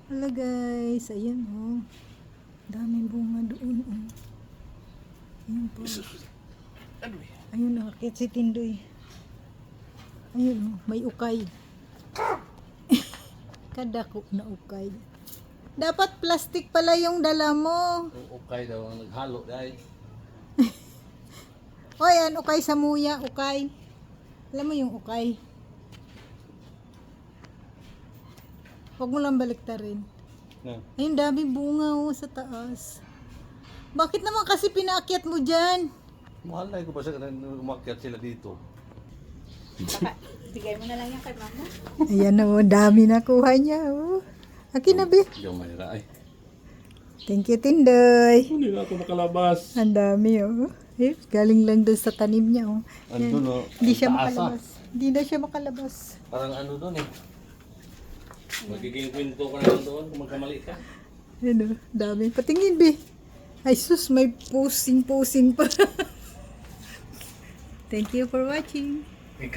Hala guys, ayan oh. Daming bunga doon oh. Ayan po. Ayun, nakakit si Tindoy. Ayun oh, may ukay. Kadako na ukay. Dapat plastic pala yung dala mo. Yung ukay daw ang naghalo dahil. O yan, ukay sa muya, ukay. Alam mo yung ukay. Huwag mo lang baliktarin. No. Ayun, daming bunga oh, sa taas. Bakit naman kasi pinaakyat mo dyan? Mahal na ko pa sa umakyat sila dito. Bigay mo na lang yan kay mama. Ayan oh, dami nakuha niya oh. Akin na be. Hindi ako mahira ay. Thank you, Tindoy. Hindi na ako makalabas. Ang dami oh. Eh, galing lang doon sa tanim niya oh. Andun o. Hindi siya ang taas, makalabas. Hindi na siya makalabas. Parang ano doon eh. Magiging kwento ka na lang doon kung magkamali ka. Ano, dami. Patingin, be. Ay, sus, may pusing-pusing pa. Thank you for watching. Ika.